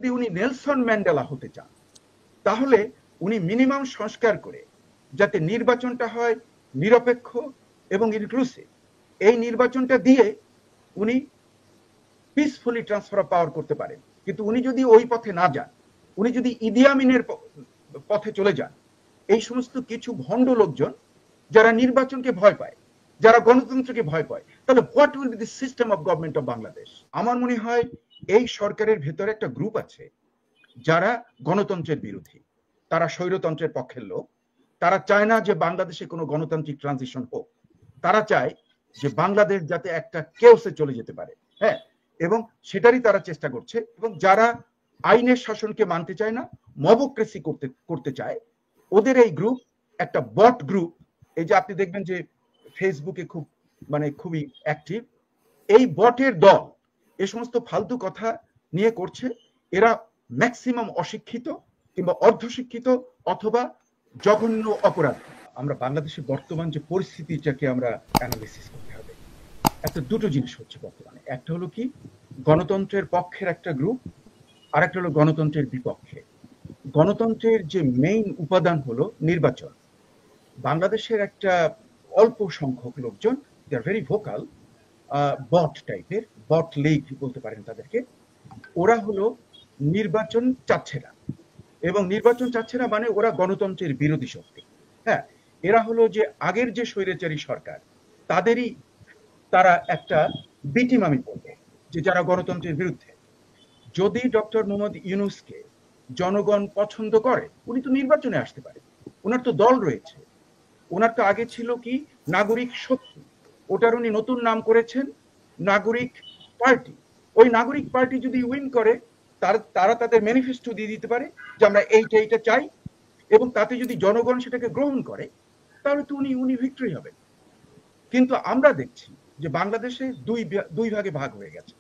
যদি উনি Nelson Mandela হতে চান তাহলে উনি মিনিমাম সংস্কার করে যাতে নির্বাচনটা হয় নিরপেক্ষ এবং ইনক্লুসিভ, এই নির্বাচনটা দিয়ে উনি পিসফুলি ট্রান্সফার অফ পাওয়ার করতে পারেন। কিন্তু উনি যদি ওই পথে না যান, উনি যদি ইদি আমিনের পথে চলে যান, এই সমস্ত কিছু ভণ্ড লোকজন যারা নির্বাচনকে ভয় পায়, যারা গণতন্ত্রকে ভয় পায়, তাহলে what will be the system of government of Bangladesh? আমার মনে হয় এই সরকারের ভেতরে একটা গ্রুপ আছে যারা গণতন্ত্রের বিরোধী, তারা স্বৈরতন্ত্রের পক্ষের লোক, তারা চায় না যে বাংলাদেশে কোনো গণতান্ত্রিক ট্রানজিশন হোক, তারা চায় যে বাংলাদেশ যাতে একটা কেওসে চলে যেতে পারে, হ্যাঁ, এবং সেটারই তারা চেষ্টা করছে। এবং যারা আইনের শাসনকে মানতে চায় না, মবক্রেসি করতে চায়, ওদের এই গ্রুপ একটা বট গ্রুপ। এই যে আপনি দেখবেন যে ফেসবুকে খুবই অ্যাক্টিভ এই বটের দল এ সমস্ত ফালতু কথা নিয়ে করছে। এরা ম্যাক্সিমাম অশিক্ষিত কিংবা অর্ধশিক্ষিত অথবা জঘন্য অপরাধ। আমরা বাংলাদেশের বর্তমান যে পরিস্থিতিটাকে আমরা অ্যানালিসিস করতে হবে। একটা দুটো জিনিস হচ্ছে বর্তমানে, একটা হলো কি গণতন্ত্রের পক্ষের একটা গ্রুপ, আর একটা হলো গণতন্ত্রের বিপক্ষে। গণতন্ত্রের যে মেইন উপাদান হলো নির্বাচন। বাংলাদেশের একটা অল্প সংখ্যক লোকজন, দে আর ভেরি ভোকাল, বট টাইপের, বট লীগ বলতে পারেন তাদেরকে, ওরা হলো নির্বাচন চাচ্ছে না। এবং নির্বাচন চাচ্ছে না মানে ওরা গণতন্ত্রের বিরোধী শক্তি। হ্যাঁ, এরা হলো যে আগের যে স্বৈরাচারী সরকার তাদেরই তারা একটা বিটিমামি করবে, যে যারা গণতন্ত্রের বিরুদ্ধে। যদি ডক্টর মোহাম্মদ ইউনূসকে জনগণ পছন্দ করে, উনি তো নির্বাচনে আসতে পারে, ওনার তো দল রয়েছে। ওনার তো আগে ছিল কি নাগরিক শক্তি, ওটার উনি নতুন নাম করেছেন নাগরিক পার্টি। ওই নাগরিক পার্টি যদি উইন করে, তারা তাদের ম্যানিফেস্টো দিয়ে দিতে পারে যে আমরা এইটা চাই, এবং তাতে যদি জনগণ সেটাকে গ্রহণ করে তাহলে তো উনি ভিক্টরি হবেন। কিন্তু আমরা দেখছি যে বাংলাদেশে দুই ভাগে ভাগ হয়ে গেছে,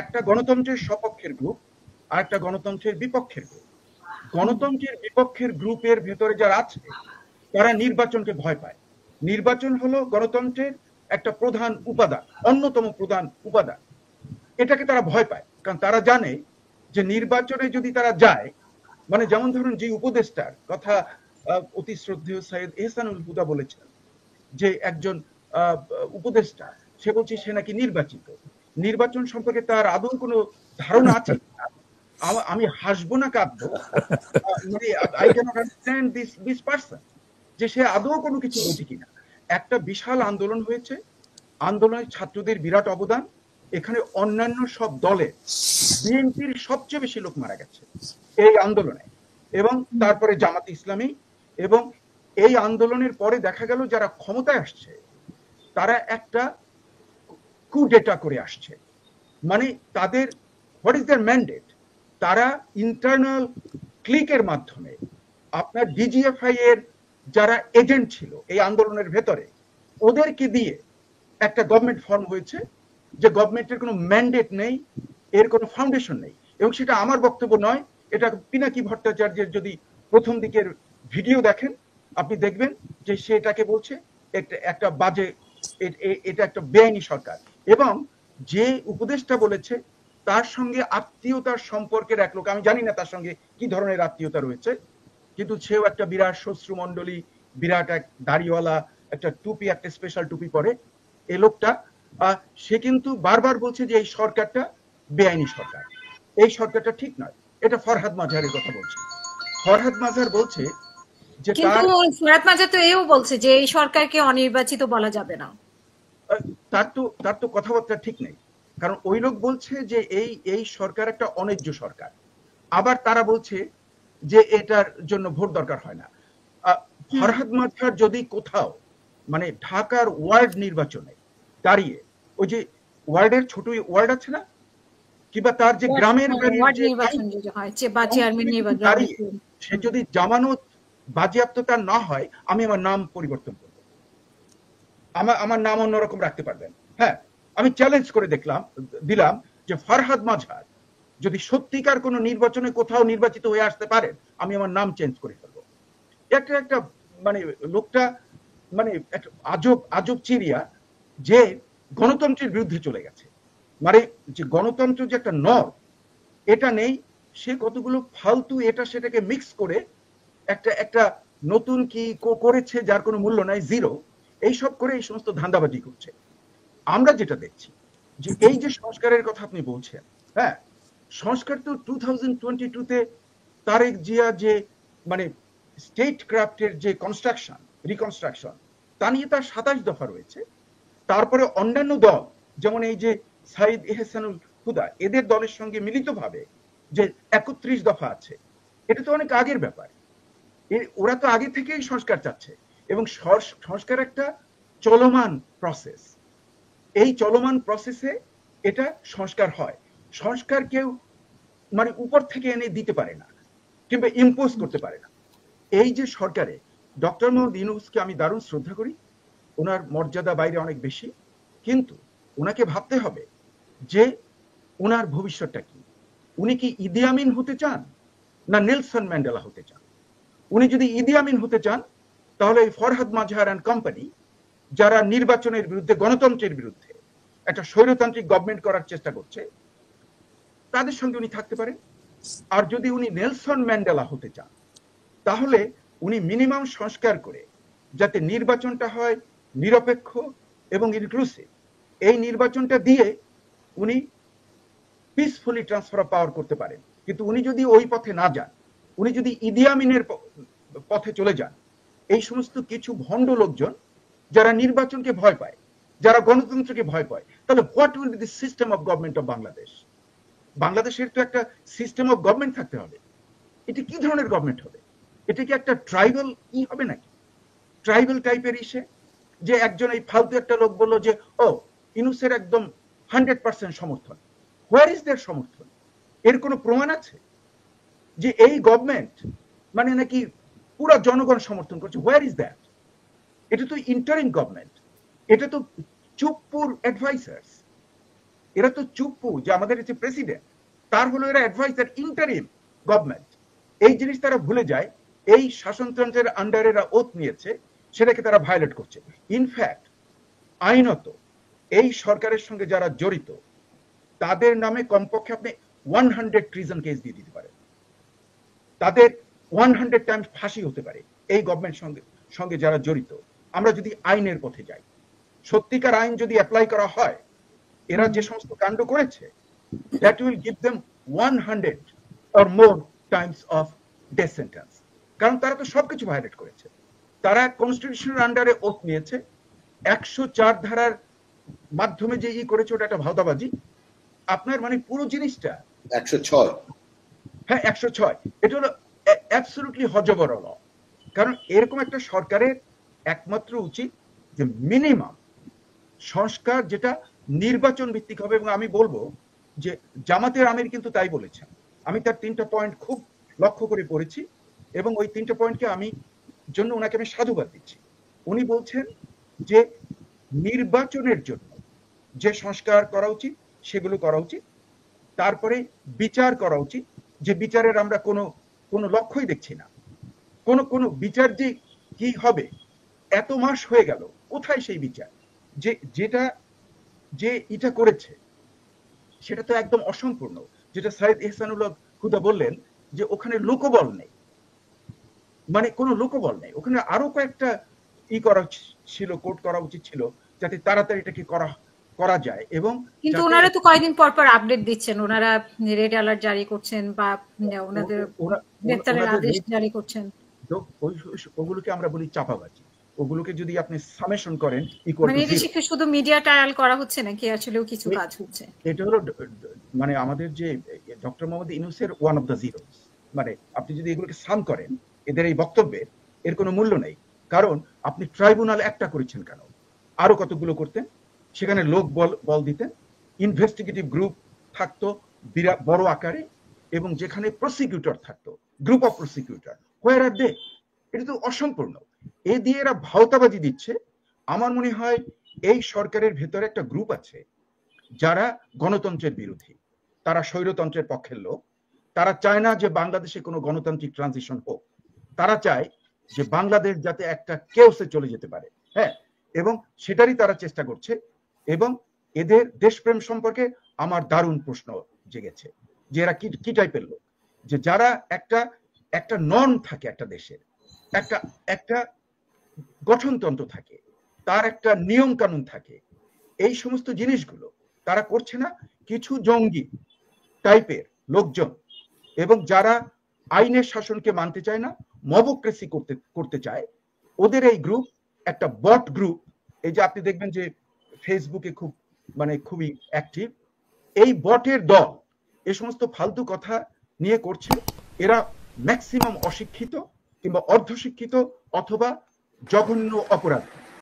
একটা গণতন্ত্রের সপক্ষের গ্রুপ আর একটা গণতন্ত্রের বিপক্ষের গ্রুপ। গণতন্ত্রের বিপক্ষের গ্রুপের ভেতরে যারা আছে তারা নির্বাচনকে ভয় পায়। নির্বাচন হলো গণতন্ত্রের একটা প্রধান উপাদান, অন্যতম প্রধান উপাদান। এটাকে তারা ভয় পায়, কারণ তারা জানে যে নির্বাচনে যদি তারা যায়, মানে যেমন ধরুন যে উপদেষ্টার কথা অতি শ্রদ্ধেয় সৈয়দ এহসানুল হুদা বলেছেন, যে একজন উপদেষ্টা, সে বলছে সে নাকি নির্বাচিত। নির্বাচন সম্পর্কে তার আদৌ কোনো ধারণা আছে? আমি হাসবো না কাঁদবো, I can't understand this person, যে সে আদৌ কোনো কিছু বোঝে কিনা। একটা বিশাল আন্দোলন হয়েছে, আন্দোলনে ছাত্রদের বিরাট অবদান, এখানে অন্যান্য সব দলের, বিএনপির সবচেয়ে বেশি লোক মারা গেছে এই আন্দোলনে, এবং তারপরে জামাতে ইসলামী। এবং এই আন্দোলনের পরে দেখা গেল যারা ক্ষমতায় আসছে তারা একটা কুডেটা করে আসছে। মানে তাদের হোয়াট ইজ দেয়ার ম্যান্ডেট? তারা ইন্টারনাল ক্লিকের মাধ্যমে আপনার ডিজিএফআই এর যারা এজেন্ট ছিল এই আন্দোলনের ভেতরে, ওদেরকে দিয়ে একটা গভর্নমেন্ট ফর্ম হয়েছে, যে গভর্নমেন্টের কোনো ম্যান্ডেট নেই, এর কোনো ফাউন্ডেশন নেই। এবং সেটা আমার বক্তব্য নয়, এটা পিনাকি ভট্টাচার্যের যদি প্রথম দিকের ভিডিও দেখেন আপনি দেখবেন যে সেটাকে বলছে একটা বাজে, এটা একটা বেআইনি সরকার। এবং যে উপদেষ্টা বলেছে তার সঙ্গে আত্মীয়তার সম্পর্কের এক লোক, আমি জানি না তার সঙ্গে কি ধরনের আত্মীয়তা রয়েছে, কিন্তু সেও একটা বিরাট শ্বশ্রুমণ্ডলী, বিরাট এক দাড়িওয়ালা, একটা টুপি, একটা স্পেশাল টুপি পরে এই লোকটা, সে কিন্তু বারবার বলছে যে এই সরকারটা বেআইনি সরকার, এই সরকারটা ঠিক নয়। এটা ফরহাদ মাজারের কথা বলছে। ফরহাদ মাজার বলছে যে, কিন্তু ফরহাদ মাজার তো এও বলছে যে এই সরকারকে অনির্বাচিত বলা যাবে না। তার তো কথাবার্তা ঠিক নেই, কারণ ওই লোক বলছে যে এই সরকার একটা অন্যায্য সরকার, আবার তারা বলছে যে এটার জন্য ভোট দরকার হয় না। ফরহাদ মাজার যদি কোথাও মানে ঢাকার ওয়ার্ড নির্বাচনে দাঁড়িয়ে, ওই যে ওয়ার্ডের ছোট ওয়ার্ড আছে না, কিংবা তার যে গ্রামের দাঁড়িয়ে সে যদি জামানত বাজেয়াপ্ততা না হয়, আমি আমার নাম পরিবর্তন করব, আমার নাম অন্যরকম রাখতে পারবেন। হ্যাঁ, আমি চ্যালেঞ্জ করে দিলাম যে ফরহাদ মাজার যদি সত্যিকার কোনো নির্বাচনে কোথাও নির্বাচিত হয়ে আসতে পারেন, আমি আমার নাম চেঞ্জ করে ফেলবো। একটা মানে লোকটা মানে আজব চিরিয়া, যে গণতন্ত্রের বিরুদ্ধে চলে গেছে। মানে যে গণতন্ত্র যে একটা নর, এটা নেই, সে কতগুলো ফালতু এটা সেটাকে মিক্স করে একটা একটা নতুন কি করেছে যার কোনো মূল্য নাই, জিরো, এইসব করে এই সমস্ত ধান্দাবাজি করছে। আমরা যেটা দেখছি যে এই যে সংস্কারের কথা আপনি বলছেন, হ্যাঁ, সংস্কার তো 2022-তে তারেক জিয়া যে মানে স্টেট ক্রাফটের যে কনস্ট্রাকশন রিকনস্ট্রাকশন তা নিয়ে তার 27 দফা রয়েছে। তারপরে অন্যান্য দল যেমন এই যে সাইদ এহসানুল হুদা এদের দলের সঙ্গে মিলিতভাবে যে 31 দফা আছে, এটা তো অনেক আগের ব্যাপার। ওরা তো আগে থেকেই সংস্কার চাচ্ছে এবং সংস্কার একটা চলমান প্রসেস। এই চলমান প্রসেসে এটা সংস্কার হয়। সংস্কার কেউ মানে উপর থেকে এনে দিতে পারে না কিংবা ইম্পোজ করতে পারে না। এই যে সরকারে ডক্টর মোহাম্মদ ইউনূসকে আমি দারুণ শ্রদ্ধা করি, ওনার মর্যাদা বাইরে অনেক বেশি, কিন্তু ওনাকে ভাবতে হবে যে ওনার ভবিষ্যৎটা কি। উনি কি ইদি আমিন হতে চান না নেলসন ম্যান্ডেলা হতে চান? উনি যদি ইদি আমিন হতে চান তাহলে এই ফরহাদ মাজহার অ্যান্ড কোম্পানি যারা নির্বাচনের বিরুদ্ধে, গণতন্ত্রের বিরুদ্ধে একটা স্বৈরতান্ত্রিক গভর্নমেন্ট করার চেষ্টা করছে, তাদের সঙ্গে উনি থাকতে পারেন। আর যদি উনি নেলসন ম্যান্ডেলা হতে চান তাহলে উনি মিনিমাম সংস্কার করে যাতে নির্বাচনটা হয় নিরপেক্ষ এবং ইনক্লুসিভ, এই নির্বাচনটা দিয়ে উনি পিসফুলি ট্রান্সফার অফ পাওয়ার করতে পারেন। কিন্তু উনি যদি ওই পথে না যান, উনি যদি ইদি আমিনের পথে চলে যান, এই সমস্ত কিছু ভণ্ড লোকজন যারা নির্বাচনকে ভয় পায়, যারা গণতন্ত্রকে ভয় পায়, তাহলে what will be the system of government of Bangladesh? বাংলাদেশের তো একটা সিস্টেম অফ গভর্নমেন্ট থাকতে হবে। এটা কি ধরনের গভর্নমেন্ট হবে? এটা কি একটা ট্রাইবাল ই হবে নাকি? ট্রাইবাল টাইপের ইসে যে একজন এই ফালতু একটা লোক বললো যে ও ইউনূসের একদম 100% সমর্থন। হোয়ার ইজ দেয়ার সমর্থন? এর কোনো প্রমাণ আছে যে এই গভর্নমেন্ট মানে নাকি পুরো জনগণ সমর্থন করছে? Where is that? এটা তো ইন্টারিম গভর্নমেন্ট, এটা তো চুপ্পুর অ্যাডভাইসার্স, এরা তো চুপ্পু যে আমাদের যে প্রেসিডেন্ট তার হলো এরা অ্যাডভাইসার, ইন্টারিম গভর্নমেন্ট। এই জিনিস তারা ভুলে যায়। এই শাসনতন্ত্রের আন্ডারে এরা ওথ নিয়েছে, সেটাকে তারা ভায়োলেট করছে। ইনফ্যাক্ট আইনত এই সরকারের সঙ্গে যারা জড়িত তাদের নামে কমপক্ষে আপনি 100 ট্রিজন কেস দিয়ে দিতে পারেন, তাদের 100 টাইমস ফাঁসি হতে পারে এই গভর্নমেন্ট সঙ্গে যারা জড়িত। আমরা যদি আইনের পথে যাই, সত্যিকার আইন যদি অ্যাপ্লাই করা হয়, এরা যে সমস্ত কাণ্ড করেছে, that will give them 100 or more times of death sentence, কারণ তারা তো সবকিছু ভায়োলেট করেছে। তারা কনস্টিটিউশনের আন্ডারে ওথ নিয়েছে, 104 ধারার মাধ্যমে যে করেছে ওটা একটা ভাওতাবাজি। আপনার মানে পুরো জিনিসটা 106, হ্যাঁ 106, এটা হলো অ্যাবসলিউটলি হজবর ল। কারণ এরকম একটা সরকারের একমাত্র উচিত যে মিনিমাম সংস্কার যেটা নির্বাচন ভিত্তিক হবে। এবং আমি বলবো যে জামাতের আমির কিন্তু তাই বলেছেন। আমি তার 3টা পয়েন্ট খুব লক্ষ্য করে পড়েছি এবং ওই 3টা পয়েন্টকে আমি জন্য ওনাকে আমি সাধুবাদ দিচ্ছি। উনি বলছেন যে নির্বাচনের জন্য যে সংস্কার করা উচিত সেগুলো করা উচিত, তারপরে বিচার করা উচিত, যে বিচারের আমরা কোনো লক্ষ্যই দেখছি না। কোন বিচার যে কি হবে, এত মাস হয়ে গেল, কোথায় সেই বিচার? যে এটা করেছে সেটা তো একদম অসম্পূর্ণ। যেটা সাইদ এহসানুল্লাহ হুদা বললেন যে ওখানে লোকবল নেই, মানে কোনো লোকবল নেই, ওখানে আরো কয়েকটা করা ছিল, কোর্ট করা উচিত ছিল যাতে তাড়াতাড়ি এটাকে করা যায়। এবং কিন্তু ওনারা তো কয়েকদিন পর পর আপডেট দিচ্ছেন, ওনারা রেড অ্যালার্ট জারি করছেন বা ওনাদের গ্রেফতারের আদেশ জারি করছেন। ওগুলোকে আমরা বলি চাপাবাজি। ওগুলোকে যদি আপনি সামেশন করেন, মানে এদেশে শুধু মিডিয়া ট্রায়াল করা হচ্ছে নাকি আসলেও কিছু কাজ হচ্ছে? এটা হলো মানে আমাদের যে ডক্টর মোহাম্মদ ইউনূসের ওয়ান অফ দ্য জিরোস। মানে আপনি যদি এগুলোকে সাম করেন, এদের এই বক্তব্যের এর কোনো মূল্য নেই। কারণ আপনি ট্রাইব্যুনাল একটা করেছেন কেন? আরো কতগুলো করতেন, সেখানে লোক বল দিতেন, ইনভেস্টিগেটিভ গ্রুপ থাকতো বিরাট বড় আকারে, এবং যেখানে প্রসিকিউটর থাকতো, গ্রুপ অফ প্রসিকিউটর। হোয়ার আর দে? এটা তো অসম্পূর্ণ। এ দিয়ে এরা ভাওতাবাজি দিচ্ছে। আমার মনে হয় এই সরকারের ভেতরে একটা গ্রুপ আছে যারা গণতন্ত্রের বিরোধী, তারা স্বৈরতন্ত্রের পক্ষের লোক। তারা চায় না যে বাংলাদেশে কোনো গণতান্ত্রিক ট্রানজিশন হোক, তারা চায় যে বাংলাদেশ যাতে একটা কেওসে চলে যেতে পারে। হ্যাঁ, এবং সেটারই তারা চেষ্টা করছে। এবং এদের দেশপ্রেম সম্পর্কে আমার দারুণ প্রশ্ন জেগেছে যে এরা কি টাইপের লোক। যে যারা একটা নর্ম থাকে একটা দেশের, একটা গঠনতন্ত্র থাকে, তার একটা নিয়ম কানুন থাকে, এই সমস্ত জিনিসগুলো তারা করছে না। কিছু জঙ্গি টাইপের লোকজন এবং যারা আইনের শাসনকে মানতে চায় না, মবক্রেসি করতে চায়, ওদের এই গ্রুপ একটা বট গ্রুপ। এই যে আপনি দেখবেন যে ফেসবুকে খুবই অ্যাক্টিভ এই বটের দল এ সমস্ত ফালতু কথা নিয়ে করছে। এরা ম্যাক্সিমাম অশিক্ষিত কিংবা অর্ধশিক্ষিত অথবা জঘন্য অপরাধী।